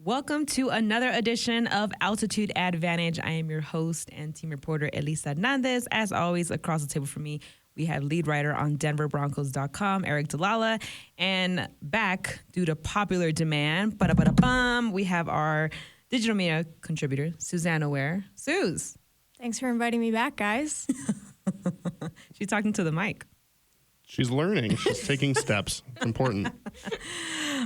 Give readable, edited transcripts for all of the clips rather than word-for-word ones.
Welcome to another edition of Altitude Advantage. I am your host and team reporter, Elisa Hernandez. As always, across the table from me, we have lead writer on DenverBroncos.com, Aric DiLalla. And back, due to popular demand, we have our digital media contributor, Suzanne Ware. Suze. Thanks for inviting me back, guys. She's talking to the mic. She's learning. She's taking steps. It's important.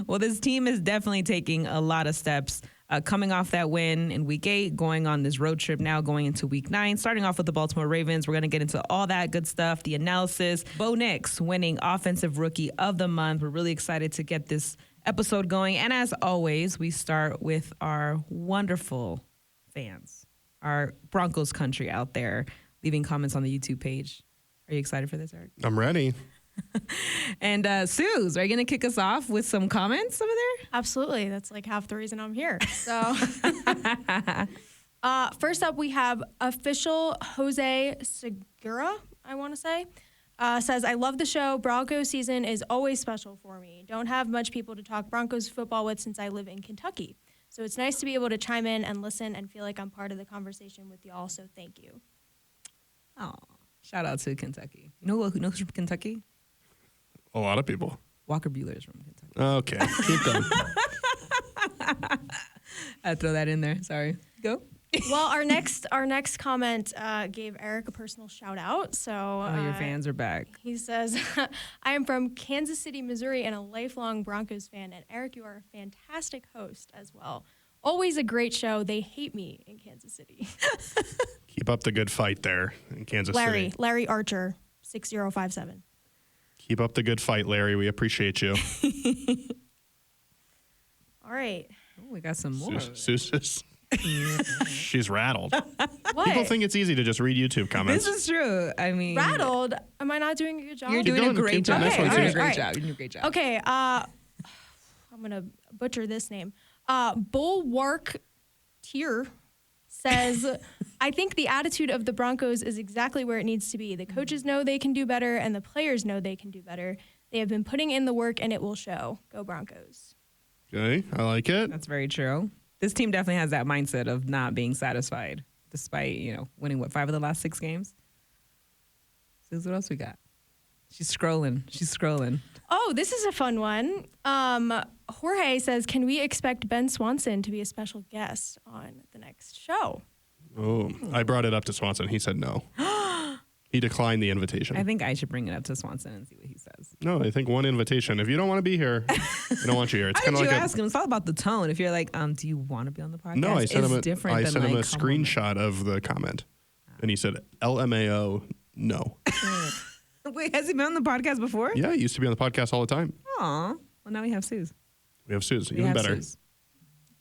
Well, this team is definitely taking a lot of steps. Coming off that win in Week 8, going on this road trip now, going into Week 9, starting off with the Baltimore Ravens. We're going to get into all that good stuff, the analysis. Bo Nix winning Offensive Rookie of the Month. We're really excited to get this episode going. And as always, we start with our wonderful fans, our Broncos country out there, leaving comments on the YouTube page. Are you excited for this, Aric? I'm ready. And Suze, are you going to kick us off with some comments over there? Absolutely. That's like half the reason I'm here. So first up, we have official Jose Segura, I want to say, says, I love the show. Broncos season is always special for me. Don't have much people to talk Broncos football with since I live in Kentucky. So it's nice to be able to chime in and listen and feel like I'm part of the conversation with y'all. So thank you. Oh, shout out to Kentucky. You know who knows from Kentucky? A lot of people. Walker Buehler is from Kentucky. Okay, keep going. I'd throw that in there. Sorry. Go. Well, our next comment gave Aric a personal shout out. So your fans are back. He says, I am from Kansas City, Missouri, and a lifelong Broncos fan. And Aric, you are a fantastic host as well. Always a great show. They hate me in Kansas City. Keep up the good fight there in Kansas City. Larry Archer, 6057. Keep up the good fight, Larry. We appreciate you. All right. Oh, we got some more. Susan. She's rattled. What? People think it's easy to just read YouTube comments. This is true. I mean, rattled? Am I not doing a good job? You're doing a great job. Nice one, You're doing a Susan. great job. You're doing a great job. Okay. I'm going to butcher this name. Bulwark Tier says, I think the attitude of the Broncos is exactly where it needs to be. The coaches know they can do better, and the players know they can do better. They have been putting in the work, and it will show. Go Broncos. Okay, I like it. That's very true. This team definitely has that mindset of not being satisfied, despite, winning, 5 of the last 6 games? So what else we got? She's scrolling. Oh, this is a fun one. Jorge says, can we expect Ben Swanson to be a special guest on the next show? Oh, I brought it up to Swanson. He said no. He declined the invitation. I think I should bring it up to Swanson and see what he says. No, I think one invitation. If you don't want to be here, I don't want you here. It's kind of like ask him? It's all about the tone. If you're like, do you want to be on the podcast? No, I sent him a like, screenshot of the comment, and he said, LMAO, no. Wait, has he been on the podcast before? Yeah, he used to be on the podcast all the time. Aw. Well, now we have Suze. We have Suze, even better. Suze.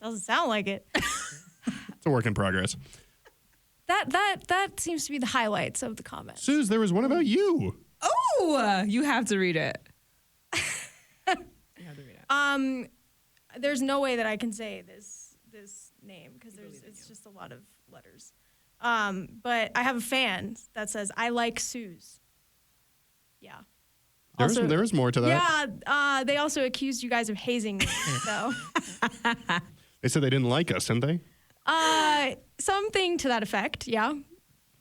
Doesn't sound like it. It's a work in progress. That seems to be the highlights of the comments. Suze, there was one about you. Oh, you have to read it. There's no way that I can say this name because it's just a lot of letters. But I have a fan that says, I like Suze. Yeah. There was more to that. Yeah. They also accused you guys of hazing me. So. They said they didn't like us, didn't they? Something to that effect. Yeah.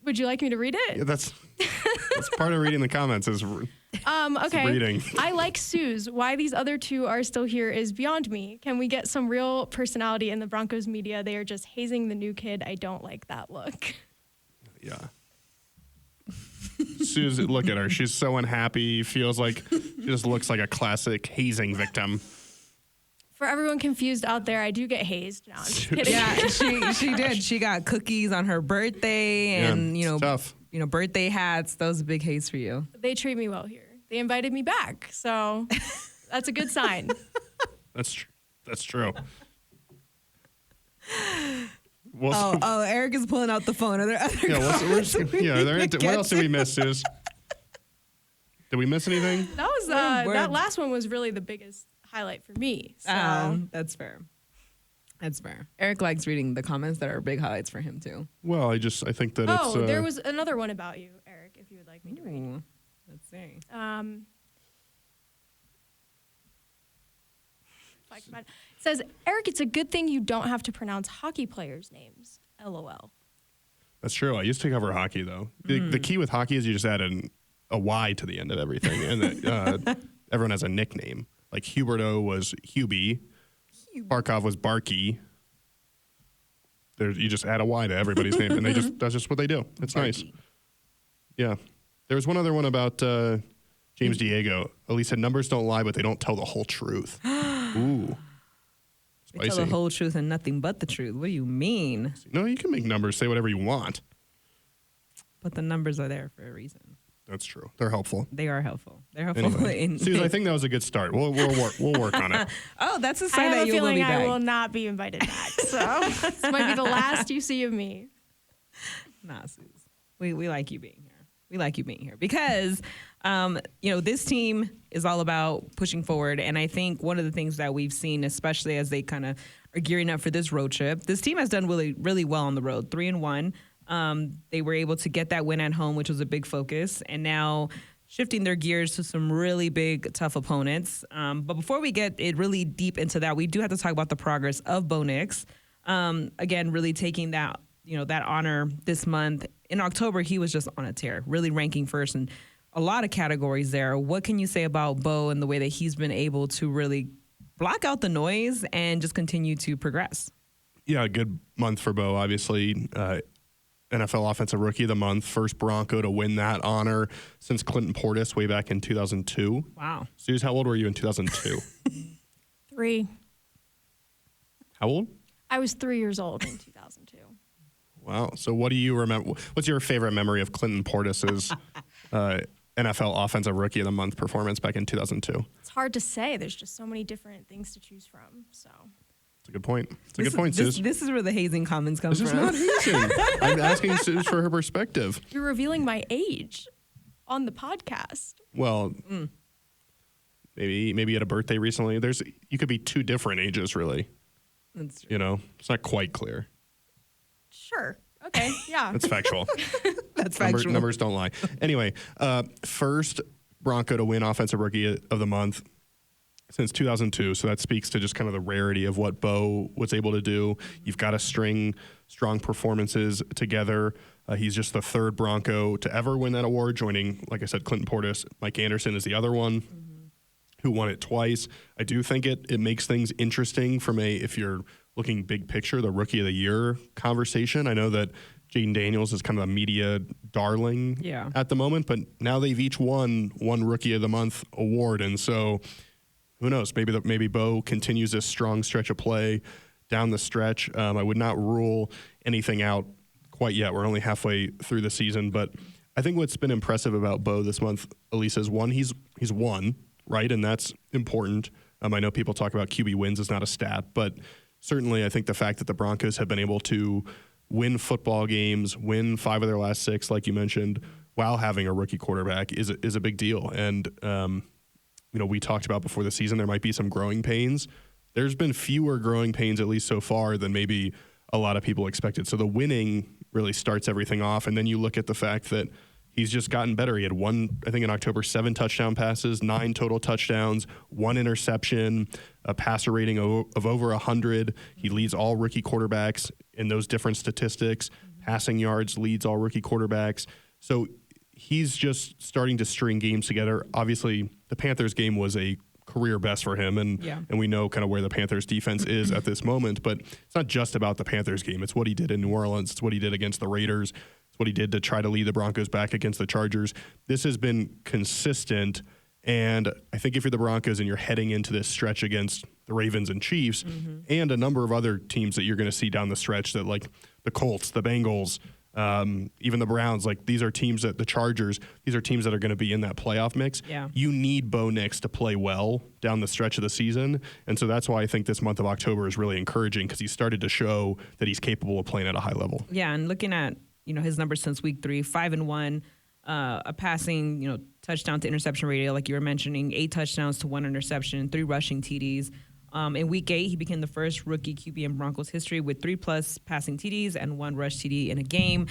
Would you like me to read it? Yeah, that's part of reading the comments is okay. reading. I like Suze. Why these other two are still here is beyond me. Can we get some real personality in the Broncos media? They are just hazing the new kid. I don't like that look. Yeah. Suze, look at her. She's so unhappy. Feels like she just looks like a classic hazing victim. For everyone confused out there, I do get hazed. No, I'm just kidding. Yeah, she did. She got cookies on her birthday and, tough. Birthday hats. That was a big haze for you. They treat me well here. They invited me back. So that's a good sign. That's true. Aric is pulling out the phone. Are there other comments? What else did we miss, Suze? Did we miss anything? That was that last one was really the biggest highlight for me. So that's fair. That's fair. Aric likes reading the comments that are big highlights for him too. Well, I think that it's... there was another one about you, Aric, if you would like me to read. Let's see. It says, Aric, it's a good thing you don't have to pronounce hockey players' names. LOL. That's true. I used to cover hockey, though. The key with hockey is you just add a Y to the end of everything, and everyone has a nickname. Like Huberto was Hubie. Barkov was Barky. You just add a Y to everybody's name, and that's just what they do. It's nice. Yeah. There was one other one about James Diego. Elisa, numbers don't lie, but they don't tell the whole truth. Ooh. They tell the whole truth and nothing but the truth. What do you mean? No, you can make numbers say whatever you want. But the numbers are there for a reason. That's true. They're helpful. They are helpul. They're helpful. Anyway, Susan, I think that was a good start. We'll work on it. Oh, that's a sign I that have a you will be feeling back. I will not be invited back. So this might be the last you see of me. Nah, Suze. We like you being here. We like you being here because, this team is all about pushing forward. And I think one of the things that we've seen, especially as they kind of are gearing up for this road trip, this team has done really, really well on the road, 3-1. They were able to get that win at home, which was a big focus. And now shifting their gears to some really big, tough opponents. But before we get it really deep into that, we do have to talk about the progress of Bo Nix. Again, really taking that honor this month. In October, he was just on a tear, really ranking first in a lot of categories there. What can you say about Bo and the way that he's been able to really block out the noise and just continue to progress? Yeah, a good month for Bo, obviously. NFL Offensive Rookie of the Month, first Bronco to win that honor since Clinton Portis way back in 2002. Wow. Suze, how old were you in 2002? 3. How old? I was 3 years old in 2002. Wow. So what do you remember? What's your favorite memory of Clinton Portis's NFL Offensive Rookie of the Month performance back in 2002? It's hard to say. There's just so many different things to choose from. So It's a good point. It's a good point, Suze. This is where the hazing comments come from. This is not hazing. I'm asking Suze for her perspective. you're revealing my age on the podcast. Well, maybe you had a birthday recently. You could be two different ages, really. That's true. You know, it's not quite clear. Sure. Okay. Yeah. That's factual. That's factual. Numbers don't lie. Anyway, first Bronco to win Offensive Rookie of the Month since 2002. So that speaks to just kind of the rarity of what Bo was able to do. You've got to string strong performances together. He's just the third Bronco to ever win that award, joining, like I said, Clinton Portis. Mike Anderson is the other one who won it twice. I do think it makes things interesting from if you're looking big picture, the Rookie of the Year conversation. I know that Jaden Daniels is kind of a media darling at the moment, but now they've each won one Rookie of the Month award. And so who knows? Maybe Bo continues this strong stretch of play down the stretch. I would not rule anything out quite yet. We're only halfway through the season, but I think what's been impressive about Bo this month, Elisa, is one, he's won, right? And that's important. I know people talk about QB wins is not a stat, but certainly I think the fact that the Broncos have been able to win football games, win 5 of their last 6, like you mentioned, while having a rookie quarterback is a big deal. And, we talked about before the season, there might be some growing pains. There's been fewer growing pains, at least so far, than maybe a lot of people expected. So the winning really starts everything off. And then you look at the fact that he's just gotten better. He had I think in October, 7 touchdown passes, 9 total touchdowns, 1 interception, a passer rating of over 100. He leads all rookie quarterbacks in those different statistics. Passing yards leads all rookie quarterbacks. So he's just starting to string games together. Obviously, the Panthers game was a career best for him, and we know kind of where the Panthers defense is at this moment, but it's not just about the Panthers game. It's what he did in New Orleans. It's what he did against the Raiders. It's what he did to try to lead the Broncos back against the Chargers. This has been consistent, and I think if you're the Broncos and you're heading into this stretch against the Ravens and Chiefs and a number of other teams that you're going to see down the stretch, that like the Colts, the Bengals, even the Browns, like these are teams that the Chargers, these are teams that are going to be in that playoff mix. Yeah. You need Bo Nix to play well down the stretch of the season. And so that's why I think this month of October is really encouraging, because he started to show that he's capable of playing at a high level. Yeah. And looking at, his numbers since week 3, 5-1, a passing, touchdown to interception ratio, like you were mentioning, 8 touchdowns to 1 interception, 3 rushing TDs. In week 8, he became the first rookie QB in Broncos history with 3+ passing TDs and 1 rush TD in a game.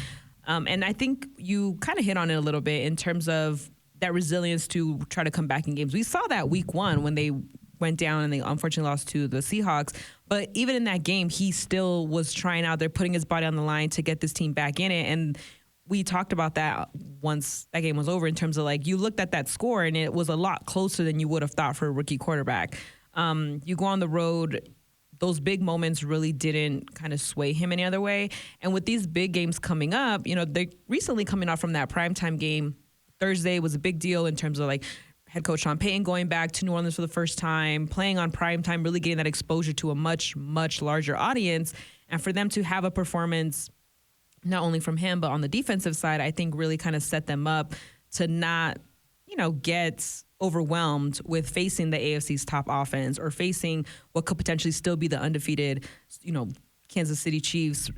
And I think you kind of hit on it a little bit in terms of that resilience to try to come back in games. We saw that week 1 when they went down and they unfortunately lost to the Seahawks. But even in that game, he still was trying out there, putting his body on the line to get this team back in it. And we talked about that once that game was over in terms of like you looked at that score and it was a lot closer than you would have thought for a rookie quarterback. You go on the road, those big moments really didn't kind of sway him any other way. And with these big games coming up, you know, they're recently coming off from that primetime game. Thursday was a big deal in terms of like head coach Sean Payton going back to New Orleans for the first time, playing on primetime, really getting that exposure to a much, much larger audience. And for them to have a performance, not only from him, but on the defensive side, I think really kind of set them up to not, you know, get overwhelmed with facing the AFC's top offense or facing what could potentially still be the undefeated, you know, Kansas City Chiefs,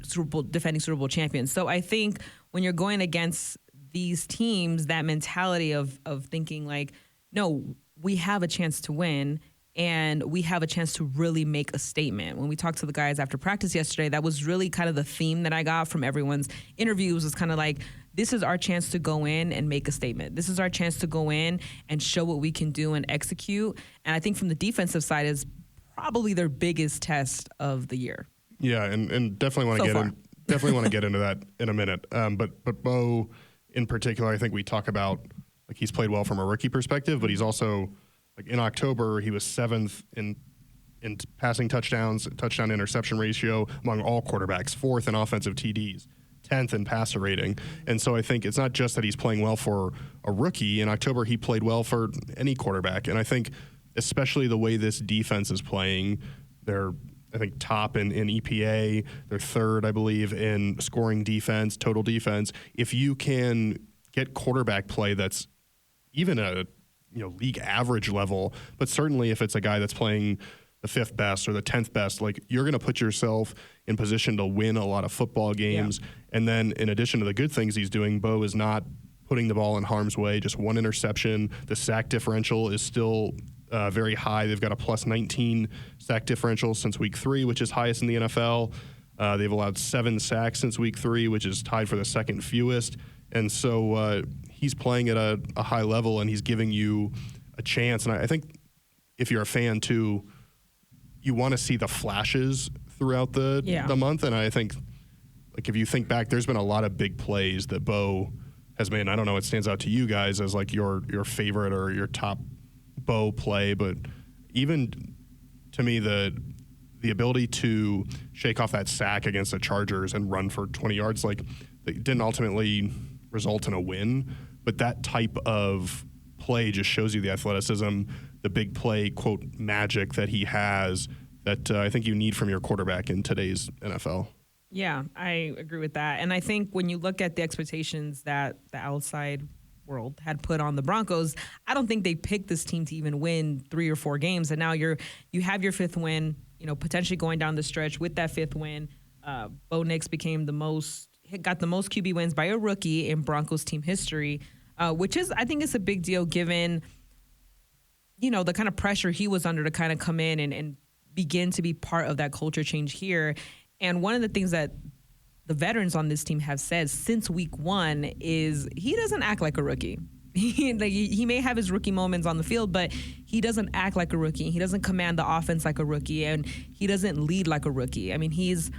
defending Super Bowl champions. So I think when you're going against these teams, that mentality of thinking like, no, we have a chance to win and we have a chance to really make a statement. When we talked to the guys after practice yesterday, that was really kind of the theme that I got from everyone's interviews was kind of like, this is our chance to go in and make a statement. This is our chance to go in and show what we can do and execute. And I think from the defensive side is probably their biggest test of the year. Yeah, and definitely want to get into that in a minute. But Bo, in particular, I think we talk about like he's played well from a rookie perspective, but he's also like in October he was 7th in passing touchdowns, touchdown interception ratio among all quarterbacks, 4th in offensive TDs, 10th in passer rating. And so I think it's not just that he's playing well for a rookie. In October he played well for any quarterback, and I think especially the way this defense is playing, they're I think top in EPA. They're 3rd, I believe, in scoring defense, total defense. If you can get quarterback play that's even a league average level, but certainly if it's a guy that's playing the 5th best or the 10th best, like you're going to put yourself in position to win a lot of football games. Yeah. And then in addition to the good things he's doing, Bo is not putting the ball in harm's way, just 1 interception. The sack differential is still very high. They've got a plus 19 sack differential since week 3, which is highest in the NFL. They've allowed 7 sacks since week 3, which is tied for the 2nd fewest. And so he's playing at a high level and he's giving you a chance. And I think if you're a fan too, you want to see the flashes throughout the month. And I think like if you think back, there's been a lot of big plays that Bo has made. And I don't know what stands out to you guys as like your favorite or your top Bo play, but even to me the ability to shake off that sack against the Chargers and run for 20 yards, like it didn't ultimately result in a win, but that type of play just shows you the athleticism, the big play quote magic that he has that I think you need from your quarterback in today's NFL. Yeah, I agree with that. And I think when you look at the expectations that the outside world had put on the Broncos, I don't think they picked this team to even win 3 or 4 games. And now you have your 5th win, potentially going down the stretch with that 5th win. Bo Nix got the most QB wins by a rookie in Broncos team history, which is, I think it's a big deal given, the kind of pressure he was under to kind of come in and begin to be part of that culture change here. And one of the things that the veterans on this team have said since week 1 is he doesn't act like a rookie. He may have his rookie moments on the field, but he doesn't act like a rookie. He doesn't command the offense like a rookie, and he doesn't lead like a rookie. I mean, he's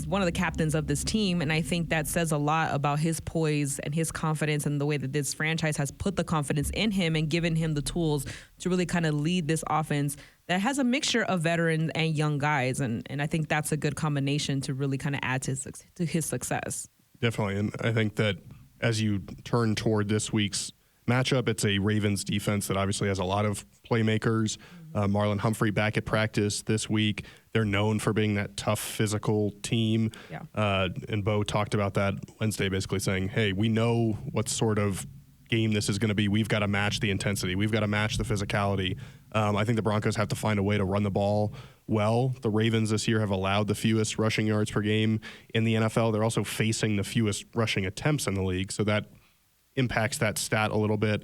one of the captains of this team, and I think that says a lot about his poise and his confidence and the way that this franchise has put the confidence in him and given him the tools to really kind of lead this offense that has a mixture of veterans and young guys, and I think that's a good combination to really kind of add to his success. Definitely, and I think that as you turn toward this week's matchup, it's a Ravens defense that obviously has a lot of playmakers. Marlon Humphrey back at practice this week. They're known for being that tough physical team. Yeah. And Bo talked about that Wednesday, basically saying, hey, we know what sort of game this is going to be. We've got to match the intensity. We've got to match the physicality. I think the Broncos have to find a way to run the ball well. The Ravens this year have allowed the fewest rushing yards per game in the NFL. They're also facing the fewest rushing attempts in the league, so that impacts that stat a little bit.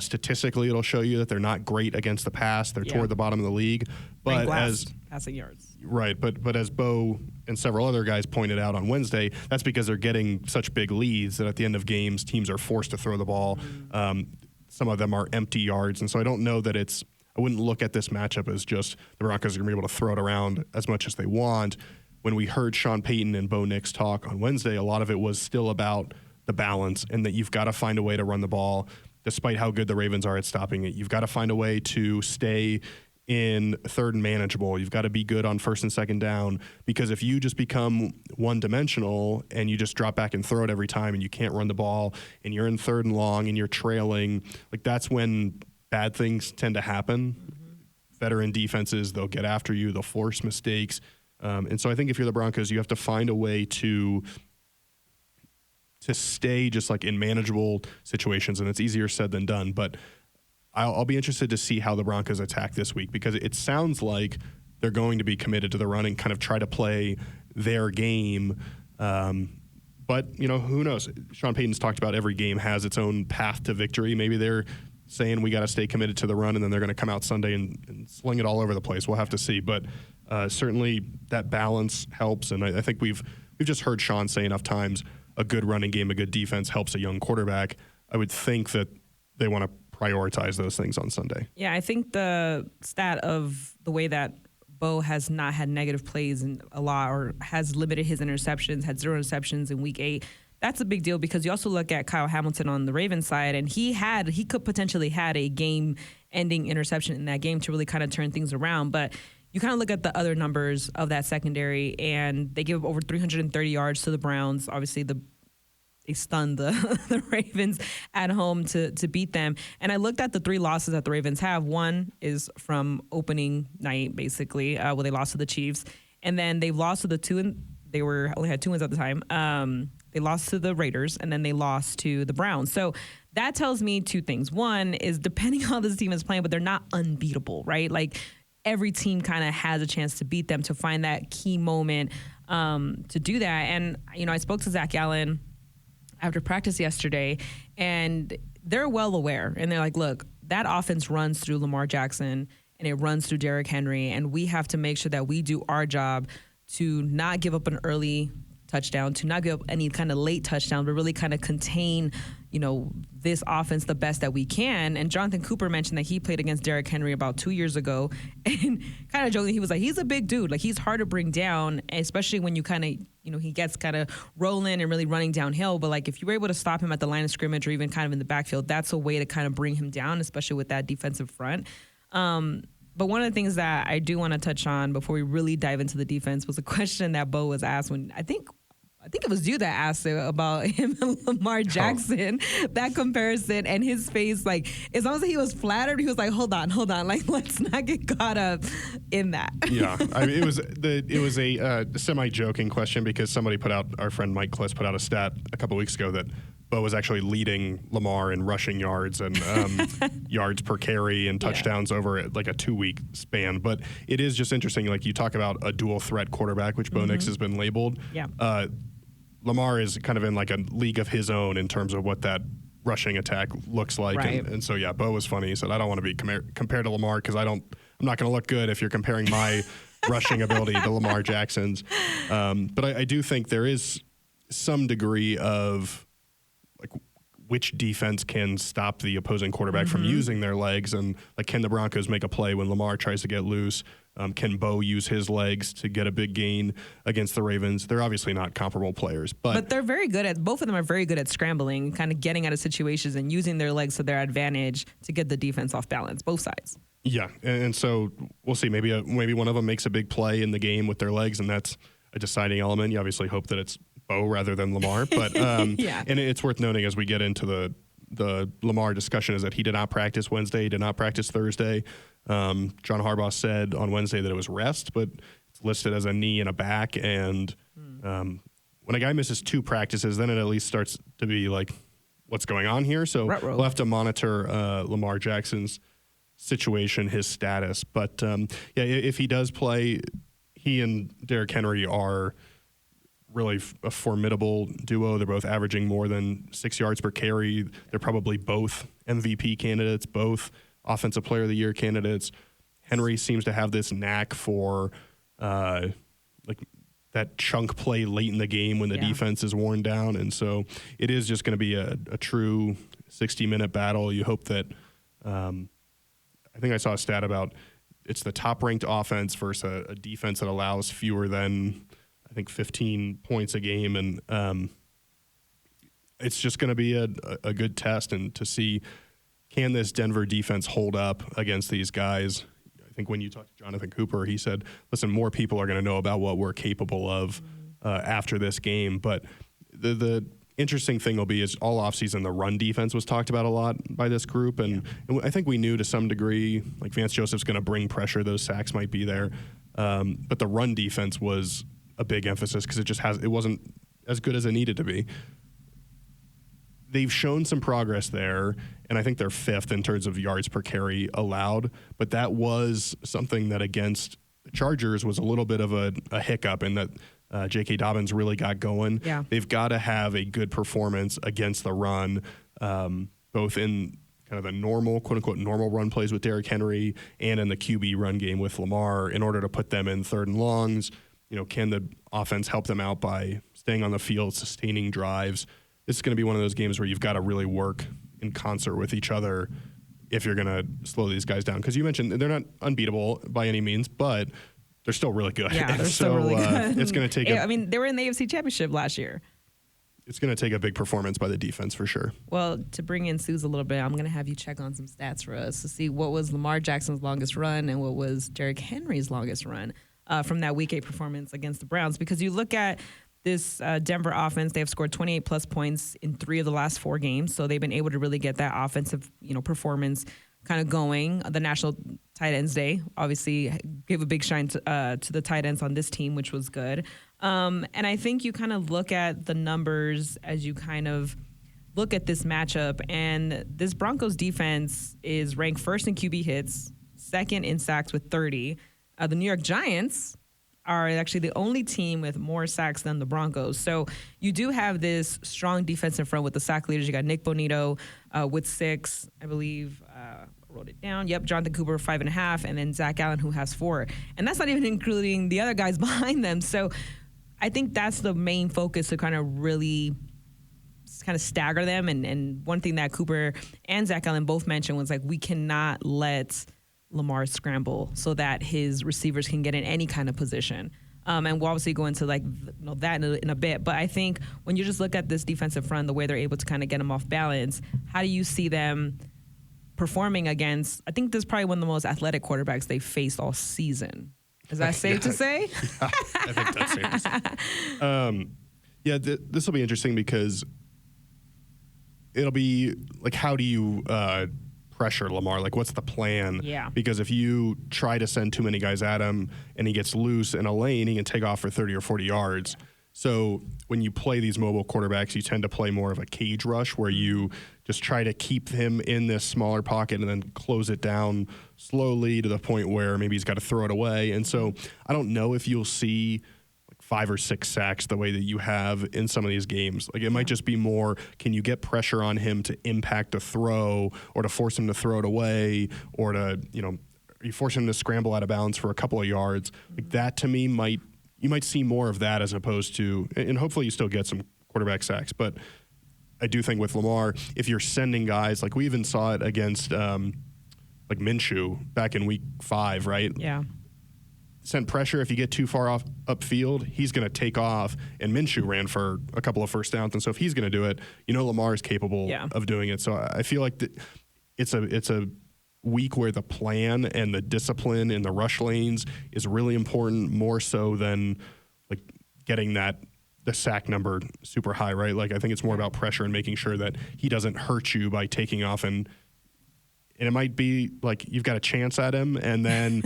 Statistically, it'll show you that they're not great against the pass. They're toward the bottom of the league. But as passing yards. Right, but as Bo and several other guys pointed out on Wednesday, that's because they're getting such big leads that at the end of games, teams are forced to throw the ball. Some of them are empty yards, and so I don't know that it's I wouldn't look at this matchup as just the Broncos are going to be able to throw it around as much as they want. When we heard Sean Payton and Bo Nix talk on Wednesday, a lot of it was still about the balance and that you've got to find a way to run the ball despite how good the Ravens are at stopping it. You've got to find a way to stay in third and manageable. You've got to be good on first and second down, because if you just become one-dimensional and you just drop back and throw it every time and you can't run the ball and you're in third and long and you're trailing, like that's when bad things tend to happen. Veteran defenses, they'll get after you, they'll force mistakes. And so I think if you're the Broncos, you have to find a way to stay just like in manageable situations, and it's easier said than done. But I'll be interested to see how the Broncos attack this week, because it sounds like they're going to be committed to the run and kind of try to play their game. But, who knows? Sean Payton's talked about every game has its own path to victory. Maybe they're saying we got to stay committed to the run, and then they're going to come out Sunday and sling it all over the place. We'll have to see. But certainly that balance helps, and I think we've just heard Sean say enough times a good running game, a good defense helps a young quarterback. I would think that they want to prioritize those things on Sunday. Yeah, I think the stat of the way that Bo has not had negative plays in a lot, or has limited his interceptions, had 0 interceptions in week 8, that's a big deal, because you also look at Kyle Hamilton on the Ravens side, and he could potentially had a game-ending interception in that game to really kind of turn things around. But you kind of look at the other numbers of that secondary, and they give over 330 yards to the Browns. Obviously, they stunned the Ravens at home to beat them. And I looked at the 3 losses that the Ravens have. One is from opening night, basically, where they lost to the Chiefs. And then they've lost to the 2, and they only had 2 wins at the time. They lost to the Raiders, and then they lost to the Browns. So that tells me 2 things. One is, depending on how this team is playing, but they're not unbeatable, right? Like, every team kind of has a chance to beat them, to find that key moment to do that. And, I spoke to Zach Allen after practice yesterday, and they're well aware. And they're like, look, that offense runs through Lamar Jackson and it runs through Derrick Henry, and we have to make sure that we do our job to not give up an early touchdown, to not give up any kind of late touchdown, but really kind of contain, this offense the best that we can. And Jonathan Cooper mentioned that he played against Derrick Henry about 2 years ago, and kind of joking, he was like, he's a big dude. Like, he's hard to bring down, especially when you kind of, he gets kind of rolling and really running downhill. But like, if you were able to stop him at the line of scrimmage or even kind of in the backfield, that's a way to kind of bring him down, especially with that defensive front. But one of the things that I do want to touch on before we really dive into the defense was a question that Bo was asked when I think it was you that asked it about him and Lamar Jackson, that comparison, and his face, like, as long as he was flattered, he was like, hold on, like, let's not get caught up in that. Yeah, I mean, it was a semi-joking question, because somebody our friend Mike Kliss put out a stat a couple weeks ago that Bo was actually leading Lamar in rushing yards and yards per carry and touchdowns over like a 2-week span. But it is just interesting, like, you talk about a dual threat quarterback, which Bo Nix has been labeled. Yeah. Lamar is kind of in like a league of his own in terms of what that rushing attack looks like. Right. And so, yeah, Bo was funny. He said, I don't want to be compared to Lamar, because I'm not going to look good if you're comparing my rushing ability to Lamar Jackson's. But I do think there is some degree of, like, which defense can stop the opposing quarterback from using their legs, and like, can the Broncos make a play when Lamar tries to get loose? Can Bo use his legs to get a big gain against the Ravens? They're obviously not comparable players, but they're very good both of them are very good at scrambling, kind of getting out of situations and using their legs to their advantage to get the defense off balance, both sides. Yeah, and so we'll see. Maybe one of them makes a big play in the game with their legs, and that's a deciding element. You obviously hope that it's Bo rather than Lamar, but yeah. And it's worth noting as we get into the Lamar discussion is that he did not practice Wednesday, he did not practice Thursday. John Harbaugh said on Wednesday that it was rest, but it's listed as a knee and a back. And when a guy misses 2 practices, then it at least starts to be like, what's going on here? So we'll have to monitor Lamar Jackson's situation, his status. But if he does play, he and Derrick Henry are really a formidable duo. They're both averaging more than 6 yards per carry. They're probably both MVP candidates, both Offensive Player of the Year candidates. Henry seems to have this knack for like that chunk play late in the game when the defense is worn down. And so it is just going to be a true 60-minute battle. You hope that I think I saw a stat about it's the top-ranked offense versus a defense that allows fewer than, I think, 15 points a game. And it's just going to be a good test and to see, can this Denver defense hold up against these guys? I think when you talked to Jonathan Cooper, he said, listen, more people are going to know about what we're capable of after this game. But the interesting thing will be is all offseason the run defense was talked about a lot by this group. And I think we knew to some degree, like Vance Joseph's going to bring pressure. Those sacks might be there. But the run defense was a big emphasis because it wasn't as good as it needed to be. They've shown some progress there, and I think they're 5th in terms of yards per carry allowed. But that was something that against the Chargers was a little bit of a hiccup in that J.K. Dobbins really got going. Yeah. They've got to have a good performance against the run, both in kind of the normal, quote-unquote, normal run plays with Derrick Henry and in the QB run game with Lamar in order to put them in 3rd and longs. You know, can the offense help them out by staying on the field, sustaining drives? It's going to be one of those games where you've got to really work in concert with each other if you're going to slow these guys down. Because you mentioned they're not unbeatable by any means, but they're still really good. Yeah, they're still really good. It's going to take I mean, they were in the AFC Championship last year. It's going to take a big performance by the defense for sure. Well, to bring in Suze a little bit, I'm going to have you check on some stats for us to see what was Lamar Jackson's longest run and what was Derrick Henry's longest run from that Week 8 performance against the Browns. Because you look at this Denver offense, they have scored 28-plus points in 3 of the last 4 games. So they've been able to really get that offensive, performance kind of going. The National Tight Ends Day obviously gave a big shine to the tight ends on this team, which was good. And I think you kind of look at the numbers as you kind of look at this matchup. And this Broncos defense is ranked 1st in QB hits, 2nd in sacks with 30. The New York Giants are actually the only team with more sacks than the Broncos. So you do have this strong defense in front with the sack leaders. You got Nick Bonito with 6, I believe. I wrote it down. Yep, Jonathan Cooper 5.5, and then Zach Allen who has 4. And that's not even including the other guys behind them. So I think that's the main focus to kind of really kind of stagger them. And one thing that Cooper and Zach Allen both mentioned was like, we cannot let Lamar scramble so that his receivers can get in any kind of position. And we'll obviously go into that in a bit. But I think when you just look at this defensive front, the way they're able to kind of get them off balance, how do you see them performing against, I think this is probably one of the most athletic quarterbacks they've faced all season. Is that safe to say? Yeah, I think that's safe to say. This will be interesting because it'll be like, how do you pressure Lamar? Like, what's the plan? Yeah. Because if you try to send too many guys at him and he gets loose in a lane, he can take off for 30 or 40 yards. Yeah. So when you play these mobile quarterbacks, you tend to play more of a cage rush where you just try to keep him in this smaller pocket and then close it down slowly to the point where maybe he's got to throw it away. And so I don't know if you'll see like 5 or 6 sacks the way that you have in some of these games. Like, it might just be more, can you get pressure on him to impact a throw or to force him to throw it away or to, you force him to scramble out of bounds for a couple of yards. Like, that to me you might see more of that as opposed to, and hopefully you still get some quarterback sacks, but I do think with Lamar, if you're sending guys, like we even saw it against like Minshew back in week 5, right? Yeah. Send pressure. If you get too far off upfield, he's going to take off. And Minshew ran for a couple of first downs, and so if he's going to do it, Lamar is capable of doing it. So I feel like it's a week where the plan and the discipline in the rush lanes is really important, more so than like getting the sack number super high, right? Like, I think it's more about pressure and making sure that he doesn't hurt you by taking off, and it might be like you've got a chance at him, and then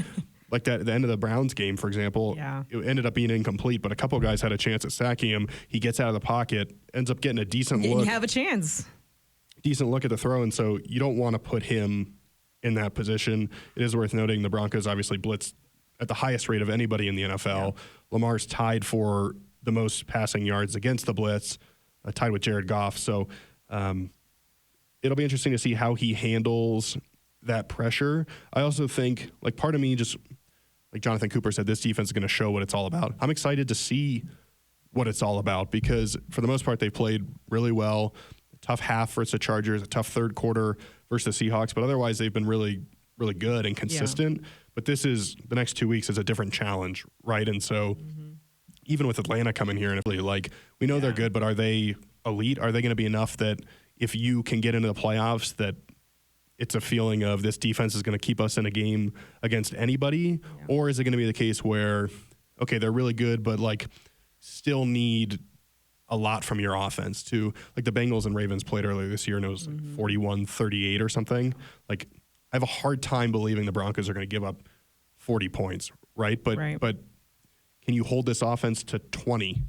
like that, the end of the Browns game, for example, it ended up being incomplete, but a couple of guys had a chance at sacking him. He gets out of the pocket, ends up getting a decent look. You have a chance. Decent look at the throw, and so you don't want to put him in that position. It is worth noting the Broncos obviously blitzed at the highest rate of anybody in the NFL. Yeah. Lamar's tied for the most passing yards against the blitz, tied with Jared Goff. So it'll be interesting to see how he handles that pressure. I also think, like, part of me just, like Jonathan Cooper said, this defense is going to show what it's all about. I'm excited to see what it's all about because for the most part they've played really well. A tough half versus the Chargers, a tough third quarter versus the Seahawks, but otherwise they've been really really good and consistent. But this is the next 2 weeks is a different challenge, right? And so even with Atlanta coming here and really like we know they're good, but are they elite? Are they going to be enough that if you can get into the playoffs that it's a feeling of this defense is going to keep us in a game against anybody? Or is it going to be the case where, okay, they're really good, but like still need a lot from your offense to like the Bengals and Ravens played earlier this year and it was like 41-38 or something. Like I have a hard time believing the Broncos are going to give up 40 points, right? But can you hold this offense to 20?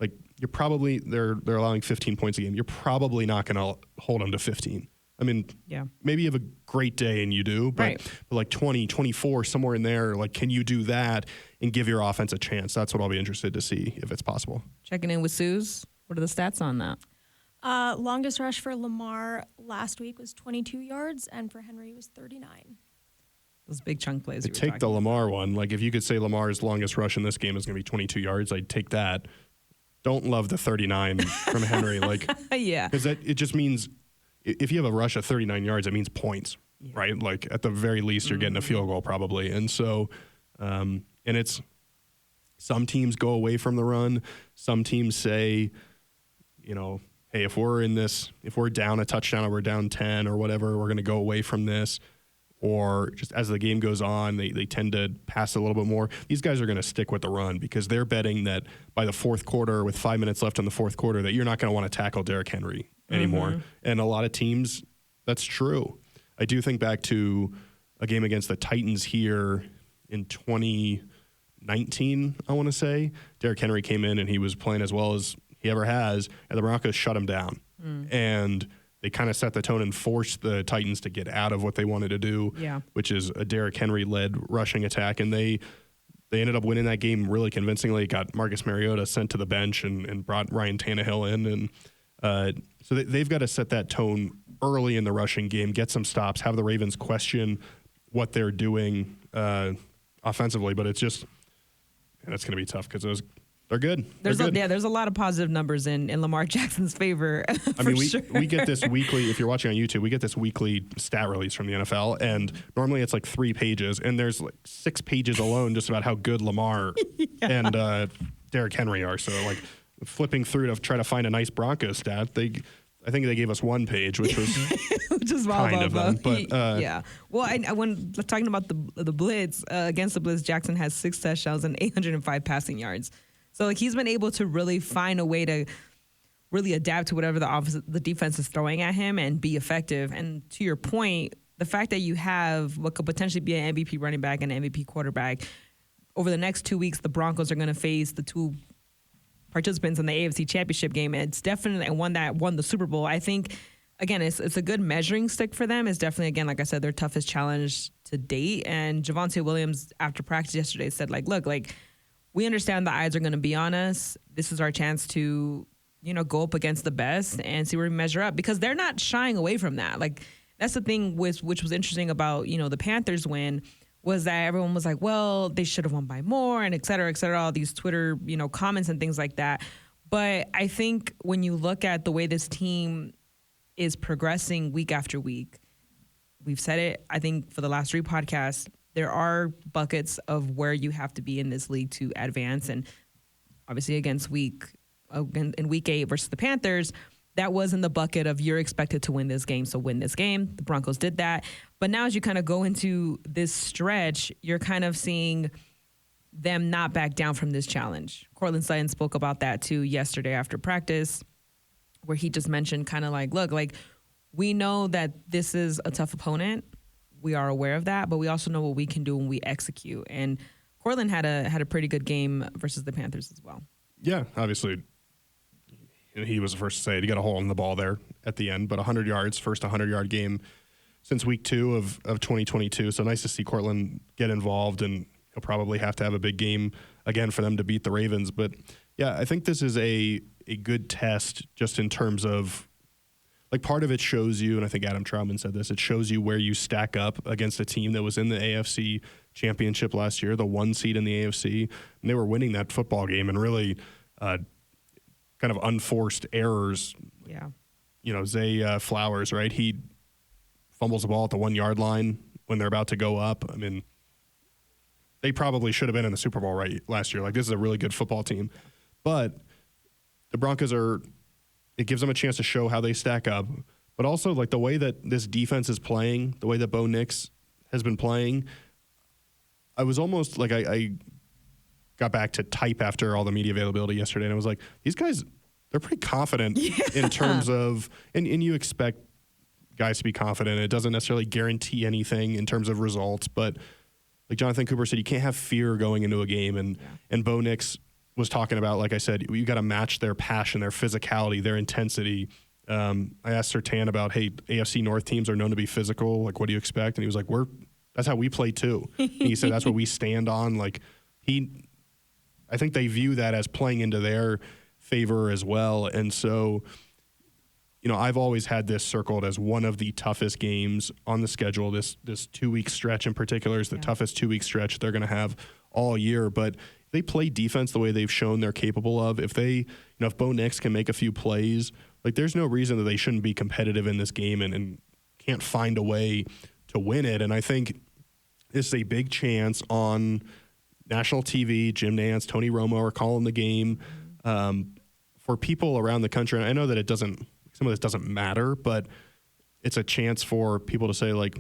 Like you're probably they're allowing 15 points a game. You're probably not going to hold them to 15. I mean, maybe you have a great day and you do, but like 20, 24, somewhere in there, like can you do that and give your offense a chance? That's what I'll be interested to see if it's possible. Checking in with Suze. What are the stats on that? Longest rush for Lamar last week was 22 yards, and for Henry was 39. Those big chunk plays. I'd take the Lamar one. Like if you could say Lamar's longest rush in this game is going to be 22 yards, I'd take that. Don't love the 39 from Henry. Like, because it just means if you have a rush of 39 yards, it means points, right? Like at the very least, you're getting a field goal probably. And so, and it's some teams go away from the run. Some teams say, you know, hey, if we're down a touchdown or we're down 10 or whatever, we're going to go away from this. Or just as the game goes on, they tend to pass a little bit more. These guys are going to stick with the run because they're betting that by the fourth quarter, with 5 minutes left in the fourth quarter, that you're not going to want to tackle Derrick Henry anymore. And a lot of teams, that's true. I do think back to a game against the Titans here in 2019, I want to say. Derrick Henry came in and he was playing as well as he ever has, and the Broncos shut him down. And they kind of set the tone and forced the Titans to get out of what they wanted to do, which is a Derrick Henry-led rushing attack. And they ended up winning that game really convincingly. Got Marcus Mariota sent to the bench and brought Ryan Tannehill in. And so they've got to set that tone early in the rushing game, get some stops, have the Ravens question what they're doing offensively. But it's just that's going to be tough because they're good. There's a lot of positive numbers in Lamar Jackson's favor. I mean, we get this weekly, if you're watching on YouTube, we get this weekly stat release from the NFL, and normally it's like 3 pages, and there's like 6 pages alone just about how good Lamar and Derrick Henry are. So like flipping through to try to find a nice Broncos stat, I think they gave us 1 page, which was kind of them. But well, when talking about the blitz against the blitz, Jackson has 6 touchdowns and 805 passing yards. So like he's been able to really find a way to really adapt to whatever the defense is throwing at him and be effective. And to your point, the fact that you have what could potentially be an MVP running back and an MVP quarterback over the next 2 weeks, the Broncos are going to face the 2 participants in the AFC Championship game. It's definitely one that won the Super Bowl. I think, again, it's a good measuring stick for them. It's definitely, again, like I said, their toughest challenge to date. And Javonte Williams, after practice yesterday, said, like, look, like, we understand the eyes are going to be on us. This is our chance to, go up against the best and see where we measure up because they're not shying away from that. Like, that's the thing which was interesting about, the Panthers win was that everyone was like, well, they should have won by more and et cetera, all these Twitter, comments and things like that. But I think when you look at the way this team is progressing week after week, we've said it, I think, for the last 3 podcasts, there are buckets of where you have to be in this league to advance. And obviously in week 8 versus the Panthers, that was in the bucket of you're expected to win this game. So win this game. The Broncos did that. But now as you kind of go into this stretch, you're kind of seeing them not back down from this challenge. Cortland Sutton spoke about that too yesterday after practice, where he just mentioned kind of like, look, like we know that this is a tough opponent. We are aware of that, but we also know what we can do when we execute. And Cortland had a pretty good game versus the Panthers as well. Yeah, obviously, he was the first to say it. He got a hole in the ball there at the end, but 100 yards, first 100-yard game since week 2 of 2022. So nice to see Cortland get involved, and he'll probably have to have a big game again for them to beat the Ravens. But, yeah, I think this is a good test just in terms of, like, part of it shows you, and I think Adam Troutman said this, it shows you where you stack up against a team that was in the AFC Championship last year, the 1 seed in the AFC, and they were winning that football game and really kind of unforced errors. Yeah. Zay Flowers, right? He fumbles the ball at the 1-yard line when they're about to go up. I mean, they probably should have been in the Super Bowl last year. Like, this is a really good football team. But the Broncos it gives them a chance to show how they stack up. But also, like, the way that this defense is playing, the way that Bo Nix has been playing, I was almost like I got back to type after all the media availability yesterday, and I was like, these guys, they're pretty confident in terms of, and you expect guys to be confident. It doesn't necessarily guarantee anything in terms of results, but like Jonathan Cooper said, you can't have fear going into a game, and Bo Nix was talking about, like I said, you got to match their passion, their physicality, their intensity. I asked Sertan about, hey, AFC North teams are known to be physical. Like, what do you expect? And he was like, that's how we play too. And he said that's what we stand on. Like, I think they view that as playing into their favor as well. And so, you know, I've always had this circled as one of the toughest games on the schedule. This 2-week stretch in particular is the toughest 2-week stretch they're going to have all year. But if they play defense the way they've shown they're capable of, if Bo Nix can make a few plays, like, there's no reason that they shouldn't be competitive in this game and can't find a way to win it. And I think this is a big chance on national TV. Jim Nantz, Tony Romo are calling the game for people around the country. And I know that some of this doesn't matter, but it's a chance for people to say, like,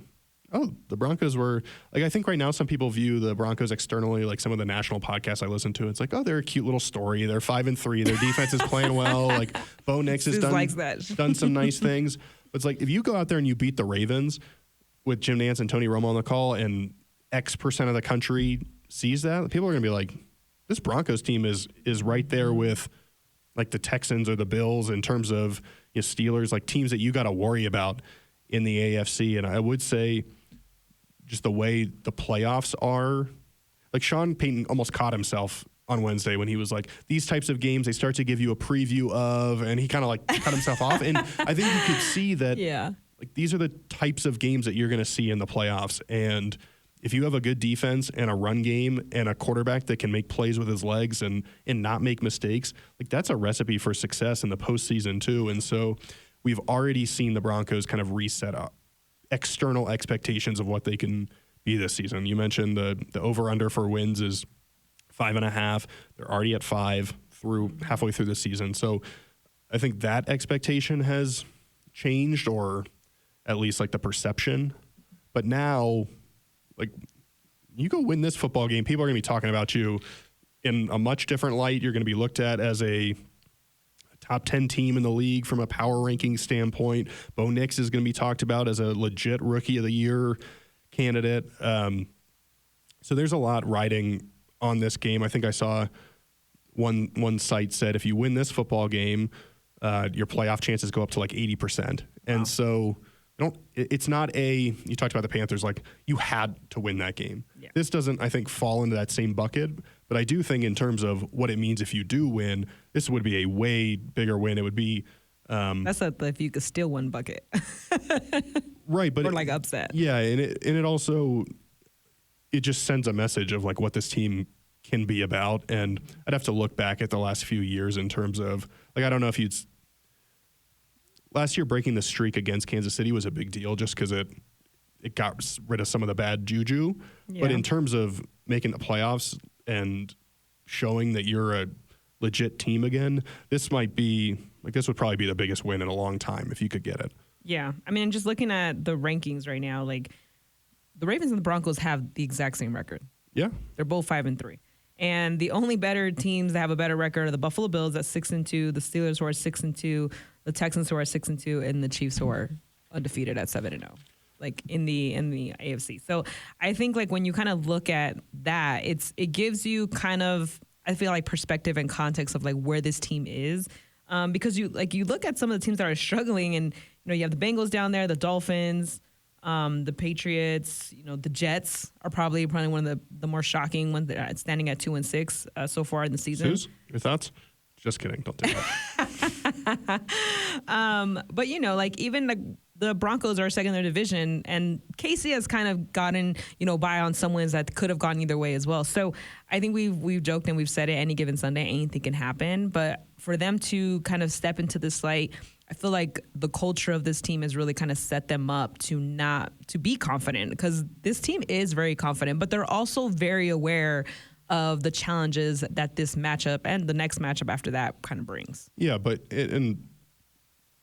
oh, the Broncos were, like, I think right now some people view the Broncos externally, like some of the national podcasts I listen to, it's like, oh, they're a cute little story. They're 5-3. Their defense is playing well. Like, Bo Nix has done some nice things. But it's like, if you go out there and you beat the Ravens with Jim Nantz and Tony Romo on the call, and X% of the country sees that, people are going to be like, this Broncos team is right there with, like, the Texans or the Bills in terms of, you know, Steelers, like, teams that you got to worry about in the AFC. And I would say just the way the playoffs are, like, Sean Payton almost caught himself on Wednesday when he was like, these types of games, they start to give you a preview of, and he kind of, like, cut himself off. And I think you could see that, like, these are the types of games that you're going to see in the playoffs. And if you have a good defense and a run game and a quarterback that can make plays with his legs and not make mistakes, like, that's a recipe for success in the postseason too. And so we've already seen the Broncos kind of reset up external expectations of what they can be this season. You mentioned the over-under for wins is 5.5. They're already at 5 halfway through the season. So I think that expectation has changed, or at least, like, the perception. But now, like, you go win this football game, people are going to be talking about you in a much different light. You're going to be looked at as a top 10 team in the league from a power ranking standpoint. Bo Nix is going to be talked about as a legit Rookie of the Year candidate. So there's a lot riding on this game. I think I saw one site said if you win this football game, your playoff chances go up to like 80%. And so it's not you talked about the Panthers, like, you had to win that game. Yeah. This doesn't, I think, fall into that same bucket. But I do think in terms of what it means if you do win, this would be a way bigger win. It would be that's if you could steal one bucket. Right, but or like upset. Yeah, and it also, it just sends a message of, like, what this team can be about. And I'd have to look back at the last few years in terms of, like, I don't know if last year breaking the streak against Kansas City was a big deal just because it got rid of some of the bad juju. Yeah. But in terms of making the playoffs and showing that you're a legit team again, this would probably be the biggest win in a long time if you could get it. Yeah. I mean, just looking at the rankings right now, like, the Ravens and the Broncos have the exact same record. Yeah. They're both 5-3. And the only better teams that have a better record are the Buffalo Bills at 6-2, the Steelers who are 6-2, the Texans who are 6-2, and the Chiefs who are undefeated at 7-0, like, in the AFC. So I think, like, when you kind of look at that, it gives you kind of, I feel like, perspective and context of, like, where this team is, because you look at some of the teams that are struggling, and, you know, you have the Bengals down there, the Dolphins, the Patriots, you know, the Jets are probably one of the more shocking ones that are standing at 2-6 so far in the season. Suze, your thoughts? Just kidding. Don't do that. But, you know, like, even, like, the Broncos are second in their division, and KC has kind of gotten, by on some wins that could have gone either way as well. So I think we've joked and we've said it, any given Sunday, anything can happen. But for them to kind of step into this light, I feel like the culture of this team has really kind of set them up to be confident, because this team is very confident, but they're also very aware of the challenges that this matchup and the next matchup after that kind of brings. Yeah, and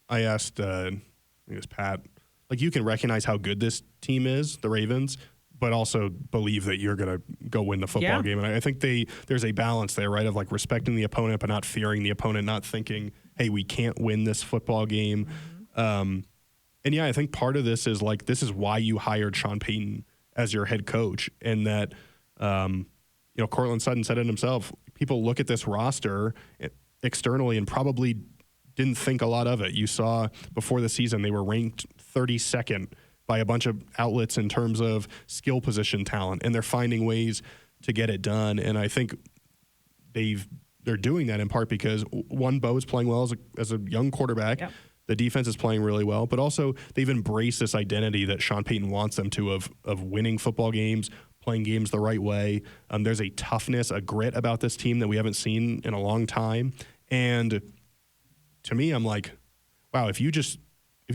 I asked, I think it was Pat, like, you can recognize how good this team is, the Ravens, but also believe that you're going to go win the football game. And I think there's a balance there, right, of like respecting the opponent but not fearing the opponent, not thinking, hey, we can't win this football game. And yeah, I think part of this is like, this is why you hired Sean Payton as your head coach, and that Cortland Sutton said it himself. People look at this roster externally and probably didn't think a lot of it. You saw before the season they were ranked 32nd by a bunch of outlets in terms of skill position talent, and they're finding ways to get it done. And I think they're doing that in part because, one, Bo is playing well as a young quarterback. Yep. The defense is playing really well, but also they've embraced this identity that Sean Payton wants them to of winning football games, playing games the right way. There's a toughness, a grit about this team that we haven't seen in a long time. And to me, I'm like, wow, if you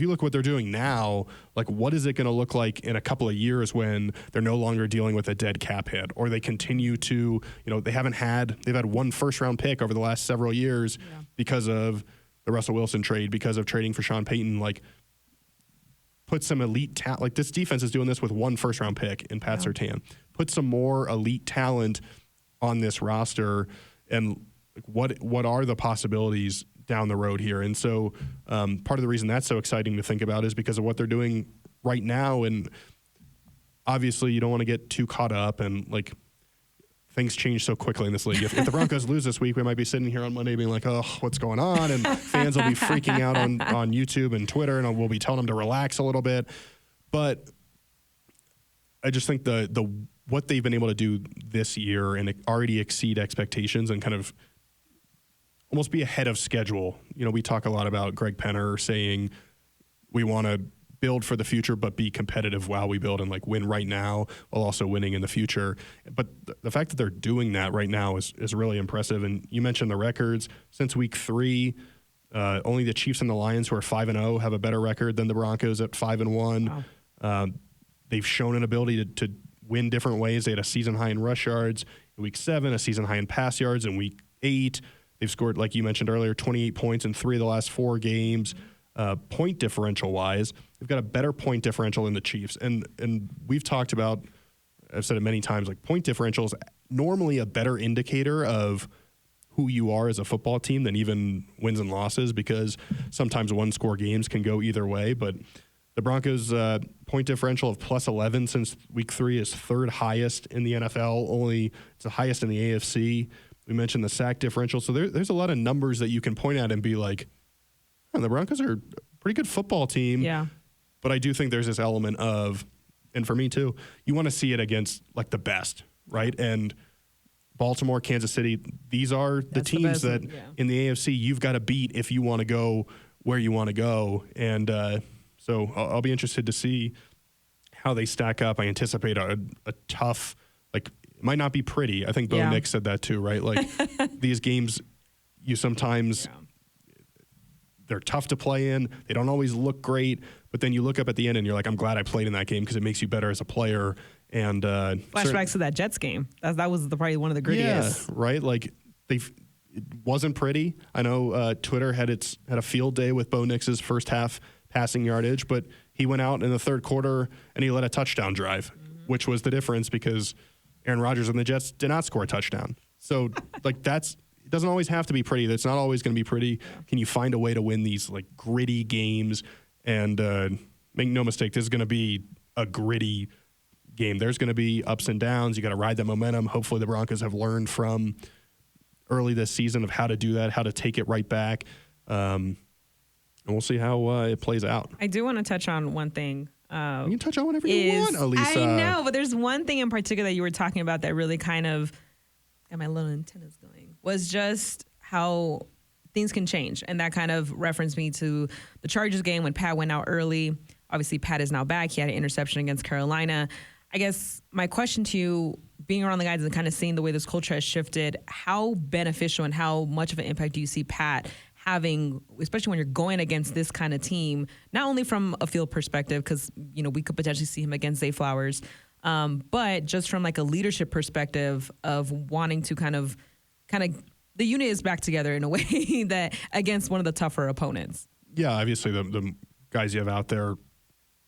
look what they're doing now, like, what is it going to look like in a couple of years when they're no longer dealing with a dead cap hit, or they continue to, they've had one first-round pick over the last several years because of the Russell Wilson trade, because of trading for Sean Payton, like, put some elite talent. Like, this defense is doing this with one first-round pick in Pat Surtain. Put some more elite talent on this roster, and what are the possibilities down the road here? And so part of the reason that's so exciting to think about is because of what they're doing right now. And obviously you don't want to get too caught up, and like, things change so quickly in this league. If the Broncos lose this week, we might be sitting here on Monday being like, oh, what's going on? And fans will be freaking out on YouTube and Twitter, and we'll be telling them to relax a little bit. But I just think the what they've been able to do this year and already exceed expectations and kind of almost be ahead of schedule. We talk a lot about Greg Penner saying we want to build for the future but be competitive while we build, and like win right now while also winning in the future. But the fact that they're doing that right now is really impressive. And you mentioned the records. Since week 3, only the Chiefs and the Lions, who are 5-0, have a better record than the Broncos at 5-1. Wow. They've shown an ability to win different ways. They had a season high in rush yards in week 7, a season high in pass yards in week 8. They've scored, like you mentioned earlier, 28 points in 3 of the last 4 games. Point differential-wise, they've got a better point differential than the Chiefs. And we've talked about, I've said it many times, like, point differential is normally a better indicator of who you are as a football team than even wins and losses, because sometimes one-score games can go either way. But the Broncos' point differential of plus 11 since week 3 is 3rd highest in the NFL. It's the highest in the AFC. We mentioned the sack differential. So there's a lot of numbers that you can point at and be like, oh, the Broncos are a pretty good football team. Yeah. But I do think there's this element of, and for me too, you want to see it against like the best, right? And Baltimore, Kansas City, these are the teams that in the AFC you've got to beat if you want to go where you want to go. And so I'll be interested to see how they stack up. I anticipate a tough, like, it might not be pretty. I think Bo Nix said that too, right? Like, these games, you sometimes they're tough to play in. They don't always look great, but then you look up at the end and you're like, I'm glad I played in that game because it makes you better as a player. And flashbacks to that Jets game. That was probably one of the grittiest. Yeah, right. Like, it wasn't pretty. I know Twitter had a field day with Bo Nix's first half passing yardage, but he went out in the third quarter and he led a touchdown drive, which was the difference because Aaron Rodgers and the Jets did not score a touchdown. So, like, it doesn't always have to be pretty. It's not always going to be pretty. Can you find a way to win these, like, gritty games? And make no mistake, this is going to be a gritty game. There's going to be ups and downs. You got to ride that momentum. Hopefully the Broncos have learned from early this season of how to do that, how to take it right back. And we'll see how it plays out. I do want to touch on one thing. You can touch on whatever you want, Elisa. I know, but there's one thing in particular that you were talking about that really kind of got my little antennas going, was just how things can change. And that kind of referenced me to the Chargers game when Pat went out early. Obviously, Pat is now back. He had an interception against Carolina. I guess my question to you, being around the guys and kind of seeing the way this culture has shifted, how beneficial and how much of an impact do you see Pat having, especially when you're going against this kind of team, not only from a field perspective, because, you know, we could potentially see him against Zay Flowers, but just from like a leadership perspective of wanting to kind of the unit is back together in a way that against one of the tougher opponents. Yeah, obviously the guys you have out there,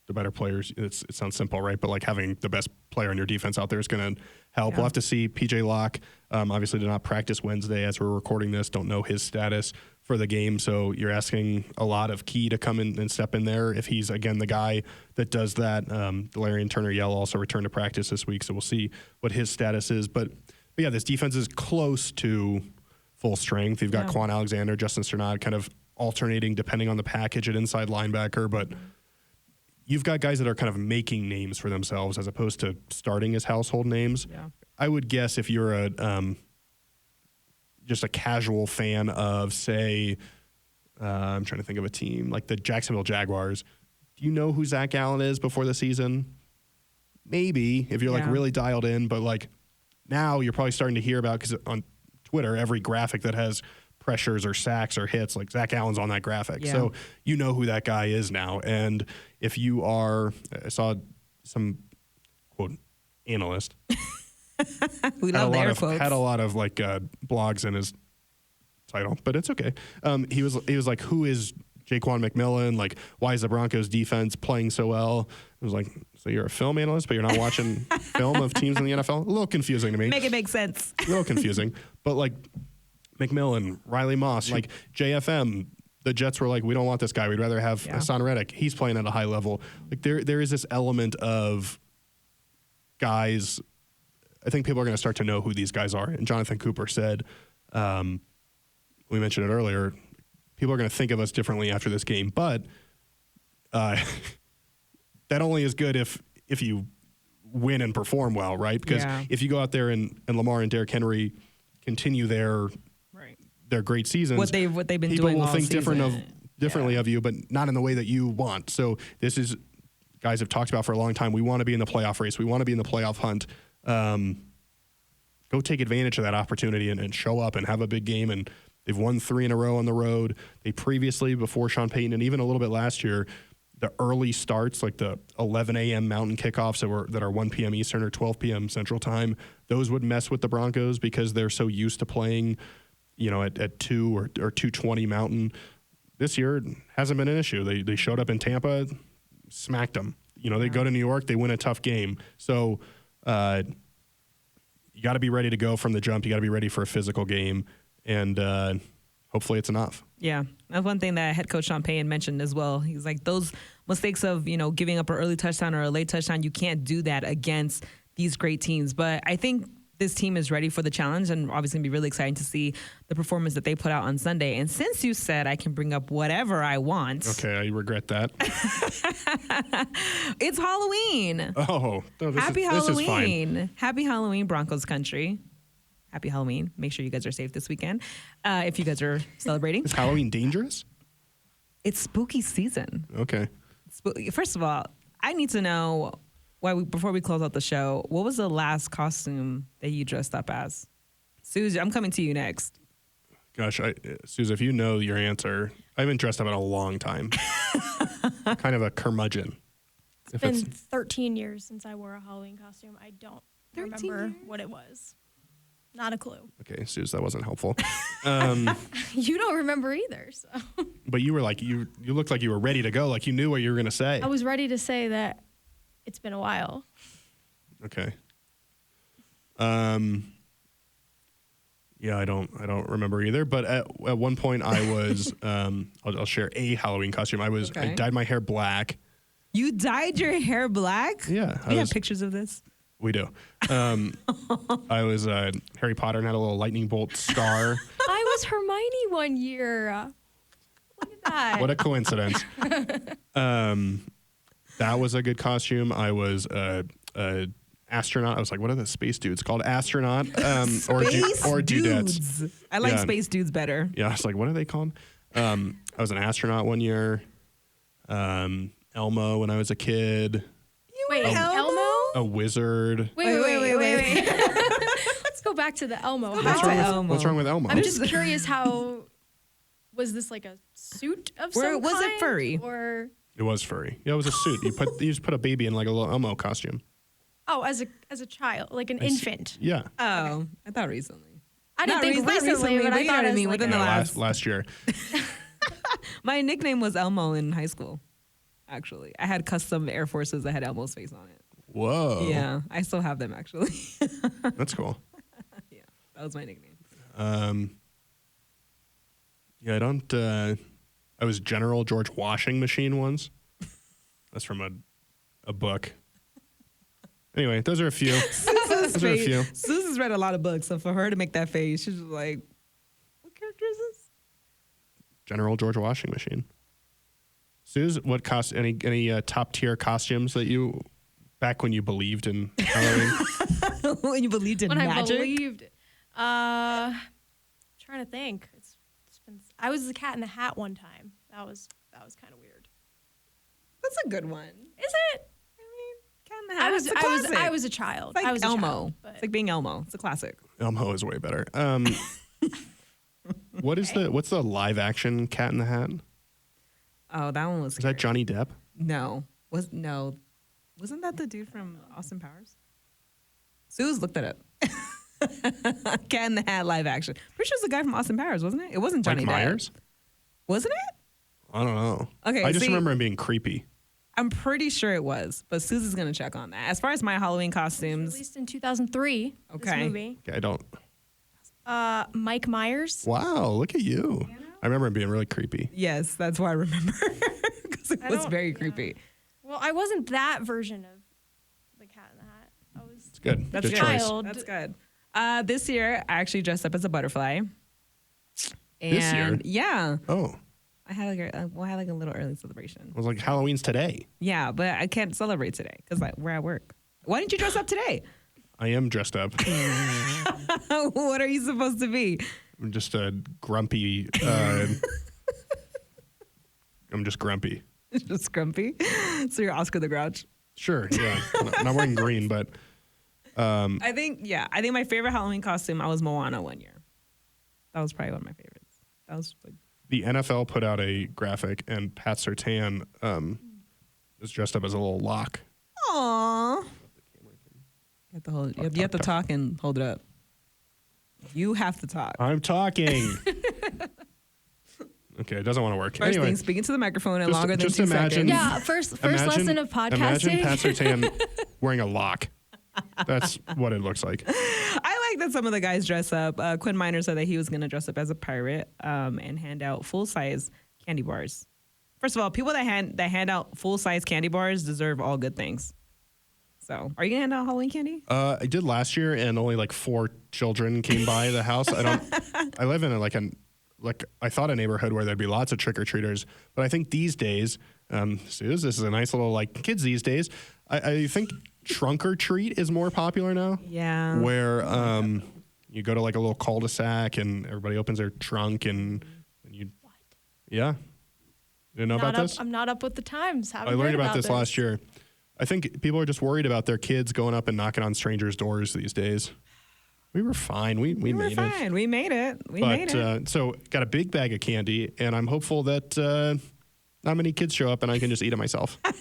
the better players, it sounds simple, right? But like having the best player on your defense out there is going to help. Yeah. We'll have to see. PJ Locke obviously did not practice Wednesday as we're recording this. Don't know his status for the game. So you're asking a lot of Key to come in and step in there. If he's, again, the guy that does that. Delarian Turner-Yell also returned to practice this week. So we'll see what his status is. But yeah, this defense is close to full strength. You've got Quan Alexander, Justin Strnad kind of alternating depending on the package at inside linebacker. But you've got guys that are kind of making names for themselves as opposed to starting as household names. Yeah. I would guess if you're just a casual fan of, say, I'm trying to think of a team, like the Jacksonville Jaguars, do you know who Zach Allen is before the season? Maybe, if you're like really dialed in, but like now you're probably starting to hear about, because on Twitter, every graphic that has pressures or sacks or hits, like Zach Allen's on that graphic. Yeah. So you know who that guy is now. And if you are, I saw some, quote, analyst. We love the air quotes. Had a lot of like blogs in his title, but it's okay. He was like, who is Jaquan McMillan? Like, why is the Broncos defense playing so well? I was like, so you're a film analyst, but you're not watching film of teams in the NFL? A little confusing to me. Make it make sense. A little confusing. But like McMillan, Riley Moss, like JFM, the Jets were like, we don't want this guy. We'd rather have Hassan Reddick. He's playing at a high level. Like there is this element of guys. I think people are going to start to know who these guys are. And Jonathan Cooper said, we mentioned it earlier, people are going to think of us differently after this game. But that only is good if you win and perform well, right? Because if you go out there and Lamar and Derrick Henry continue their great seasons, what they've been people doing will all think season. differently of you, but not in the way that you want. So this is, guys have talked about for a long time, we want to be in the playoff race. We want to be in the playoff hunt. Go take advantage of that opportunity and show up and have a big game. And they've won 3 in a row on the road. They previously, before Sean Payton, and even a little bit last year, the early starts, like the 11 a.m. Mountain kickoffs that are 1 p.m. Eastern or 12 p.m. Central Time, those would mess with the Broncos because they're so used to playing, at 2 or 2:20 Mountain. This year it hasn't been an issue. They showed up in Tampa, smacked them. They go to New York, they win a tough game. So you got to be ready to go from the jump. You got to be ready for a physical game, and hopefully it's enough. Yeah, that's one thing that head coach Sean Payton mentioned as well. He's like, those mistakes of, giving up an early touchdown or a late touchdown, you can't do that against these great teams. But I think this team is ready for the challenge, and obviously going to be really exciting to see the performance that they put out on Sunday. And since you said I can bring up whatever I want. Okay, I regret that. It's Halloween. Oh, no, Happy Halloween. This is fine. Happy Halloween, Broncos country. Happy Halloween. Make sure you guys are safe this weekend if you guys are celebrating. Is Halloween dangerous? It's spooky season. Okay. First of all, I need to know, before we close out the show, what was the last costume that you dressed up as? Suze, I'm coming to you next. Gosh, Suze, if you know your answer, I haven't dressed up in a long time. Kind of a curmudgeon. It's been 13 years since I wore a Halloween costume. I don't remember what it was. Not a clue. Okay, Suze, that wasn't helpful. You don't remember either, so. But you were like, you looked like you were ready to go, like you knew what you were going to say. I was ready to say that it's been a while. Okay. Yeah, I don't remember either. But at one point, I was. I'll share a Halloween costume. I dyed my hair black. You dyed your hair black? Yeah. We have pictures of this. We do. I was Harry Potter and had a little lightning bolt scar. I was Hermione one year. Look at that. What a coincidence. That was a good costume. I was astronaut. I was like, what are the space dudes called? Astronaut or Space dudettes. dudes. I like Yeah. space dudes better. Yeah, I was like, what are they called? I was an astronaut one year. Elmo when I was a kid. Wait, Elmo? A wizard. Wait. Let's go back to the Elmo. What's wrong with Elmo? I'm just curious how, was this like a suit of some kind? Was it furry? Or, It was furry. Yeah, it was a suit. You just put a baby in like a little Elmo costume. oh, as a child, like an infant. Yeah. Oh, I thought recently. I didn't think not recently, but I you know thought what I it mean, was within like the a- last. Last year. My nickname was Elmo in high school. Actually, I had custom Air Forces that had Elmo's face on it. Whoa. Yeah, I still have them actually. That's cool. Yeah, that was my nickname. Yeah, I don't. I was General George Washing Machine once. That's from a book. Anyway, those are a few. Those are a few. Susan's read a lot of books, so for her to make that face, she's just like, "What character is this?" General George Washing Machine. Suze, what any top tier costumes that you back when you believed in Halloween? When you believed in When magic. I believed. Trying to think. It's been. I was the Cat in the Hat one time. That was kind of weird. That's a good one. Is it? I mean, Cat in the Hat. It's a classic. I was a child. It's like I was Elmo. A child, but It's like being Elmo. It's a classic. Elmo is way better. What's the live action Cat in the Hat? Oh, that one was. Is that Johnny Depp? No. Wasn't that the dude from Austin Powers? Suze looked that up. Cat in the Hat live action. Pretty sure it's the guy from Austin Powers, wasn't it? It wasn't Johnny Mike Depp. Myers? Wasn't it? I don't know. Okay, I just see- remember him being creepy. I'm pretty sure it was, but Suze is gonna check on that. As far as my Halloween costumes, released in 2003. Okay. This movie. Okay, I don't. Mike Myers. Wow, look at you. I remember him being really creepy. yes, that's why I remember because it I was don't- very yeah. creepy. Well, I wasn't that version of the Cat in the Hat. I was. It's good. That's good good. choice. Child. That's good. This year, I actually dressed up as a butterfly. And This year? Yeah, Oh, I had like a little early celebration. I was like, Halloween's today. Yeah, but I can't celebrate today because we're at work. Why didn't you dress up today? I am dressed up. What are you supposed to be? I'm just a grumpy. I'm just grumpy. Just grumpy. So you're Oscar the Grouch. Sure, yeah. I'm not wearing green, but I think my favorite Halloween costume, I was Moana one year. That was probably one of my favorites. That was like, the NFL put out a graphic, and Pat Surtain is dressed up as a little lock. aww. You have to talk and hold it up. You have to talk. I'm talking. Okay, it doesn't want to work. First Anyway, thing, speaking to the microphone in just- longer than just 2 imagine- seconds. Yeah, first lesson of podcasting. Imagine Pat Surtain wearing a lock. That's what it looks like. I like that some of the guys dress up. Quinn Miner said that he was going to dress up as a pirate and hand out full-size candy bars. First of all, people that hand out full-size candy bars deserve all good things. So, are you going to hand out Halloween candy? I did last year, and only like 4 children came by the house. I live in I thought a neighborhood where there'd be lots of trick or treaters, but I think these days, Suze, this is a nice little like kids these days. I think trunk or treat is more popular now. Yeah. Where you go to like a little cul-de-sac and everybody opens their trunk and you. What? Yeah. You didn't know about this? I'm not up with the times. I learned about this last year. I think people are just worried about their kids going up and knocking on strangers' doors these days. We were fine. We We were made it. fine. We made it. We made it. So got a big bag of candy, and I'm hopeful that not many kids show up and I can just eat it myself. All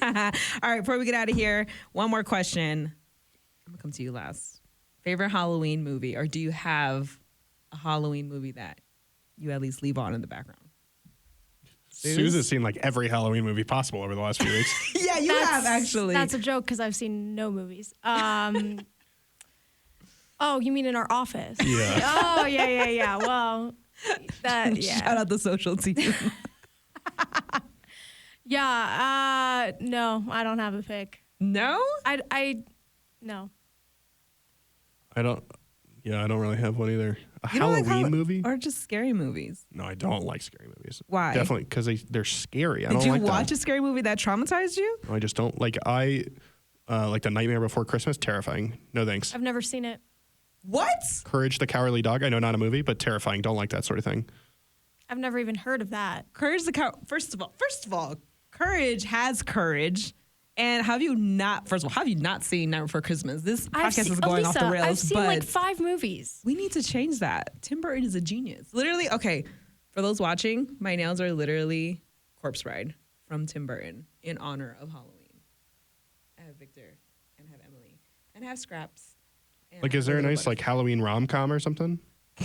right, before we get out of here, one more question. I'm going to come to you last. Favorite Halloween movie, or do you have a Halloween movie that you at least leave on in the background? Susan's seen like every Halloween movie possible over the last few weeks. Yeah, you have, actually. That's a joke because I've seen no movies. Oh, you mean in our office? Yeah. Oh, yeah. Well, Shout out the social team. Yeah. No, I don't have a pick. No? No. I don't really have one either. A You don't like Halloween movie? Or just scary movies? No, I don't like scary movies. Why? Definitely, because they're scary. I Did don't you like watch them. a scary movie that traumatized you? I just don't like. like The Nightmare Before Christmas, terrifying. No thanks. I've never seen it. What? Courage the Cowardly Dog. I know, not a movie, but terrifying. Don't like that sort of thing. I've never even heard of that. Courage the Cow. First of all, Courage has courage. And have you not seen Night Before Christmas? This podcast is going off the rails. I've seen but like 5 movies. we need to change that. Tim Burton is a genius. Literally, okay, for those watching, my nails are literally Corpse Bride from Tim Burton in honor of Halloween. I have Victor and I have Emily and I have Scraps. And Like, I is have there a little nice like butterfly. Halloween rom-com or something? I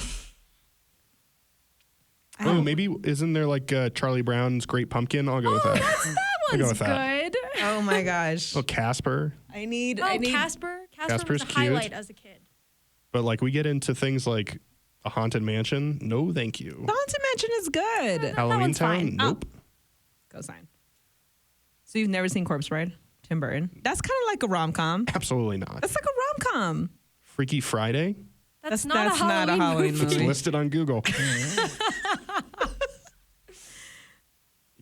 Oh, don't- maybe isn't there like Charlie Brown's Great Pumpkin? I'll go with that. That I'll go one's with that. good. Oh my gosh. Oh, Casper. I need Casper. Casper Casper's was a cute. highlight as a kid. But like we get into things like a haunted mansion. No, thank you. The Haunted Mansion is good. Halloween one's Town. fine. Nope. Go sign. So you've never seen Corpse Bride? Tim Burton. That's kind of like a rom-com. Absolutely not. That's like a rom-com. Freaky Friday. That's not a Halloween movie. It's movie. listed on Google.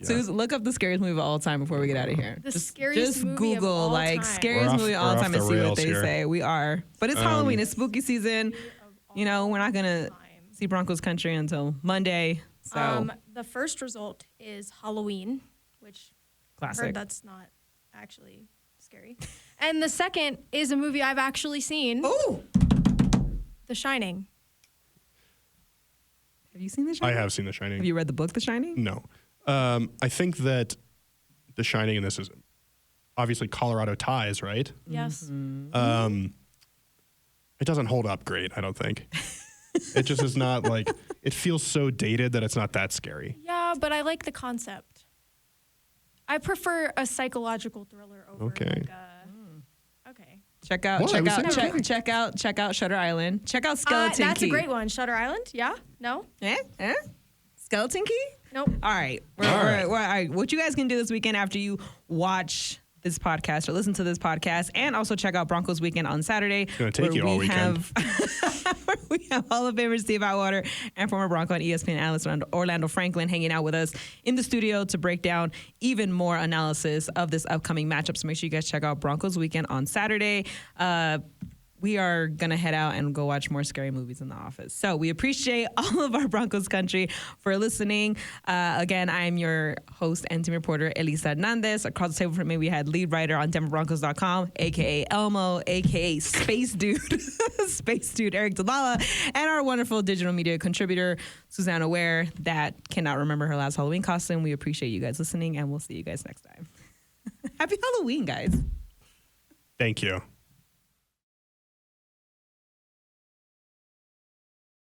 Suze, look up the scariest movie of all time before we get out of here. The scariest just movie of Google all like time. scariest movie of all we're off time the and see what rails they here. say. We are. But it's Halloween. It's spooky season. You know, we're not going to see Broncos country until Monday. So The first result is Halloween, which I classic. heard that's not actually scary. And the second is a movie I've actually seen, Oh, The Shining. have you seen The I Shining? have seen The Shining. Have you read the book The Shining? No. I think that The Shining, and this is obviously Colorado ties, right? Yes. It doesn't hold up great, I don't think. It just is not like, it feels so dated that it's not that scary. Yeah, but I like the concept. I prefer a psychological thriller over Okay. like a... Okay. Check out, What? check I was out, saying check out Shutter Island. Check out Skeleton That's Key. a great one. Shutter Island? Yeah? No? Skeleton Key? Nope. All right. All right. All right. What you guys can do this weekend after you watch this podcast or listen to this podcast, and also check out Broncos Weekend on Saturday. It's gonna take where you all weekend. where we have Hall of Famer Steve Atwater and former Bronco and ESPN analyst Orlando Franklin hanging out with us in the studio to break down even more analysis of this upcoming matchup. So make sure you guys check out Broncos Weekend on Saturday. We are going to head out and go watch more scary movies in the office. So we appreciate all of our Broncos country for listening. Again, I am your host and team reporter, Elisa Hernandez. Across the table from me, we had lead writer on DenverBroncos.com, a.k.a. Elmo, a.k.a. Space Dude, Space Dude Aric DiLalla, and our wonderful digital media contributor, Susanna Ware, that cannot remember her last Halloween costume. We appreciate you guys listening, and we'll see you guys next time. Happy Halloween, guys. Thank you.